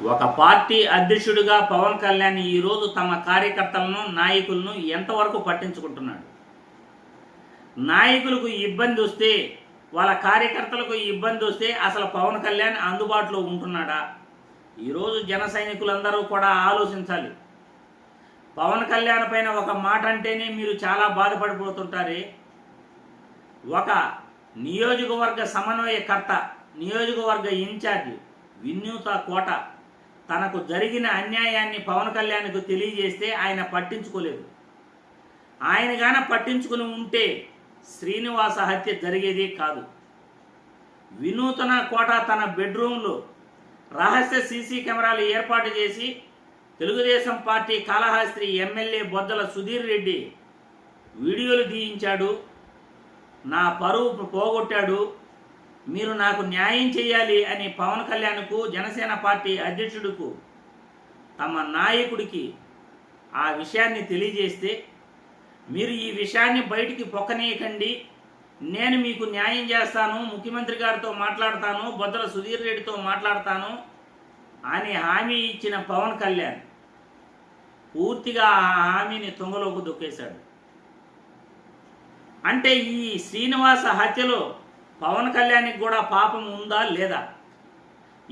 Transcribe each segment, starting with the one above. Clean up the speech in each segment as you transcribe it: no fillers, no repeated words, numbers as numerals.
ఒక పార్టీ అధ్యక్షుడిగా పవన్ కళ్యాణ్ ఈరోజు తమ కార్యకర్తలను నాయకులను ఎంతవరకు పట్టించుకుంటున్నాడు? నాయకులకు ఇబ్బంది వస్తే, వాళ్ళ కార్యకర్తలకు ఇబ్బంది వస్తే అసలు పవన్ కళ్యాణ్ అందుబాటులో ఉంటున్నాడా? ఈరోజు జన సైనికులందరూ కూడా ఆలోచించాలి. పవన్ కళ్యాణ్ పైన ఒక మాట అంటేనే మీరు చాలా బాధపడిపోతుంటారే. ఒక నియోజకవర్గ సమన్వయకర్త, నియోజకవర్గ ఇన్ఛార్జ్ వినూత కోట తనకు జరిగిన అన్యాయాన్ని పవన్ కళ్యాణ్కు తెలియజేస్తే ఆయన పట్టించుకోలేదు. ఆయన గాన పట్టించుకుని ఉంటే శ్రీనివాస హత్య జరిగేది కాదు. వినూతన కోట తన బెడ్రూమ్లో రహస్య సీసీ కెమెరాలు ఏర్పాటు చేసి తెలుగుదేశం పార్టీ కాళహస్తి ఎమ్మెల్యే బొద్దల సుధీర్ రెడ్డి వీడియోలు తీయించాడు. నా పరువు పోగొట్టాడు, మీరు నాకు న్యాయం చేయాలి అని పవన్ కళ్యాణ్కు, జనసేన పార్టీ అధ్యక్షుడికి, తమ నాయకుడికి ఆ విషయాన్ని తెలియజేస్తే, మీరు ఈ విషయాన్ని బయటికి పొక్కనీయకండి, నేను మీకు న్యాయం చేస్తాను, ముఖ్యమంత్రి గారితో మాట్లాడతాను, బొద్దల సుధీర్ రెడ్డితో మాట్లాడతాను అని హామీ ఇచ్చిన పవన్ కళ్యాణ్ పూర్తిగా ఆ హామీని తుంగలోకి దొక్కేశాడు. అంటే ఈ శ్రీనివాస హత్యలో పవన్ కళ్యాణ్కి కూడా పాపం ఉందా లేదా?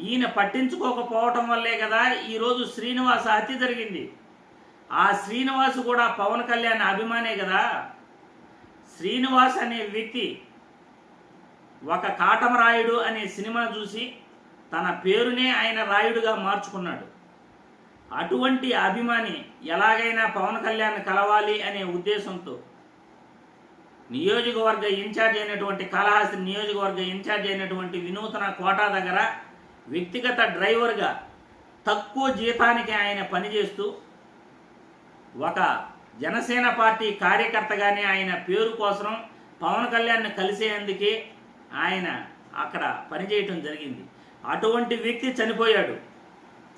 ఈయన పట్టించుకోకపోవటం వల్లే కదా ఈరోజు శ్రీనివాస హత్య జరిగింది. ఆ శ్రీనివాస్ కూడా పవన్ కళ్యాణ్ అభిమానే కదా. శ్రీనివాస్ అనే వ్యక్తి ఒక కాటమరాయుడు అనే సినిమా చూసి తన పేరునే ఆయన రాయుడుగా మార్చుకున్నాడు. అటువంటి అభిమాని ఎలాగైనా పవన్ కళ్యాణ్ కలవాలి అనే ఉద్దేశంతో నియోజకవర్గ ఇన్ఛార్జ్ అయినటువంటి కాళహస్తి నియోజకవర్గ ఇన్ఛార్జ్ అయినటువంటి వినూతన కోట దగ్గర వ్యక్తిగత డ్రైవర్గా తక్కువ జీతానికి ఆయన పనిచేస్తూ ఒక జనసేన పార్టీ కార్యకర్తగానే ఆయన పేరు కోసం పవన్ కళ్యాణ్ని కలిసేందుకే ఆయన అక్కడ పనిచేయటం జరిగింది. అటువంటి వ్యక్తి చనిపోయాడు.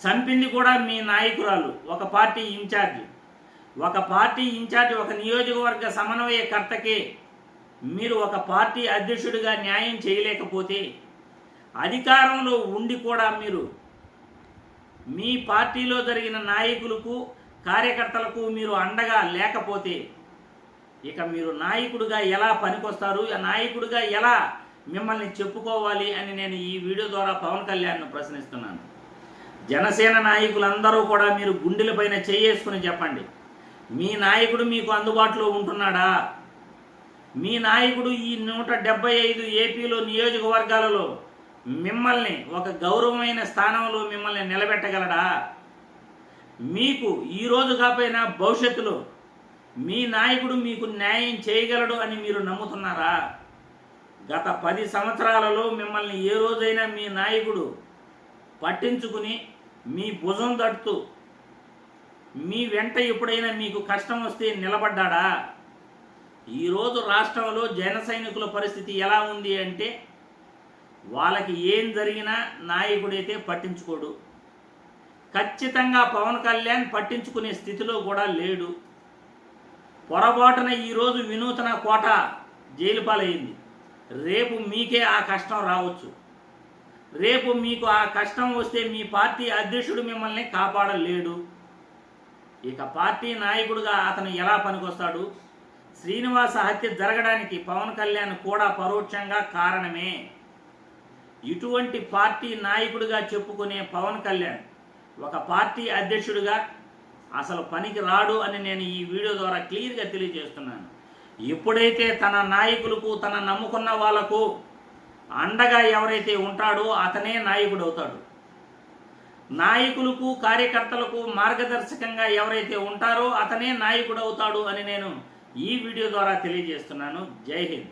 చంపింది కూడా మీ నాయకురాలు, ఒక పార్టీ ఇన్ఛార్జ్. ఒక నియోజకవర్గ సమన్వయకర్తకే మీరు ఒక పార్టీ అధ్యక్షుడిగా న్యాయం చేయలేకపోతే, అధికారంలో ఉండి కూడా మీరు మీ పార్టీలో జరిగిన నాయకులకు, కార్యకర్తలకు మీరు అండగా లేకపోతే ఇక మీరు నాయకుడిగా ఎలా పనికొస్తారు? నాయకుడిగా ఎలా మిమ్మల్ని చెప్పుకోవాలి అని నేను ఈ వీడియో ద్వారా పవన్ కళ్యాణ్ను ప్రశ్నిస్తున్నాను. జనసేన నాయకులందరూ కూడా మీరు గుండెలపైన చేసుకుని చెప్పండి, మీ నాయకుడు మీకు అందుబాటులో ఉంటున్నాడా? మీ నాయకుడు ఈ 175 ఏపీలో నియోజకవర్గాలలో మిమ్మల్ని ఒక గౌరవమైన స్థానంలో మిమ్మల్ని నిలబెట్టగలడా? మీకు ఈరోజు కాకపోయినా భవిష్యత్తులో మీ నాయకుడు మీకు న్యాయం చేయగలడు అని మీరు నమ్ముతున్నారా? గత 10 సంవత్సరాలలో మిమ్మల్ని ఏ రోజైనా మీ నాయకుడు పట్టించుకుని మీ భుజం తడుతూ మీ వెంట ఎప్పుడైనా మీకు కష్టం వస్తే నిలబడ్డాడా? ఈరోజు రాష్ట్రంలో జన సైనికుల పరిస్థితి ఎలా ఉంది అంటే, వాళ్ళకి ఏం జరిగినా నాయకుడైతే పట్టించుకోడు. ఖచ్చితంగా పవన్ కళ్యాణ్ పట్టించుకునే స్థితిలో కూడా లేడు. పొరపాటున ఈరోజు వినూతన కోట జైలు పాలైంది. రేపు మీకే ఆ కష్టం రావచ్చు. రేపు మీకు ఆ కష్టం వస్తే మీ పార్టీ అధ్యక్షుడు మిమ్మల్ని కాపాడలేడు. ఇక పార్టీ నాయకుడిగా అతను ఎలా పనికొస్తాడు? శ్రీనివాస హత్య జరగడానికి పవన్ కళ్యాణ్ కూడా పరోక్షంగా కారణమే. ఇటువంటి పార్టీ నాయకుడిగా చెప్పుకునే పవన్ కళ్యాణ్ ఒక పార్టీ అధ్యక్షుడిగా అసలు పనికి రాడు అని నేను ఈ వీడియో ద్వారా క్లియర్గా తెలియజేస్తున్నాను. ఎప్పుడైతే తన నాయకులకు, తన నమ్ముకున్న వాళ్లకు అండగా ఎవరైతే ఉంటాడో అతనే నాయకుడు అవుతాడు. నాయకులకు, కార్యకర్తలకు మార్గదర్శకంగా ఎవరైతే ఉంటారో అతనే నాయకుడు అవుతాడు అని నేను ఈ వీడియో ద్వారా తెలియజేస్తున్నాను. జై హింద్.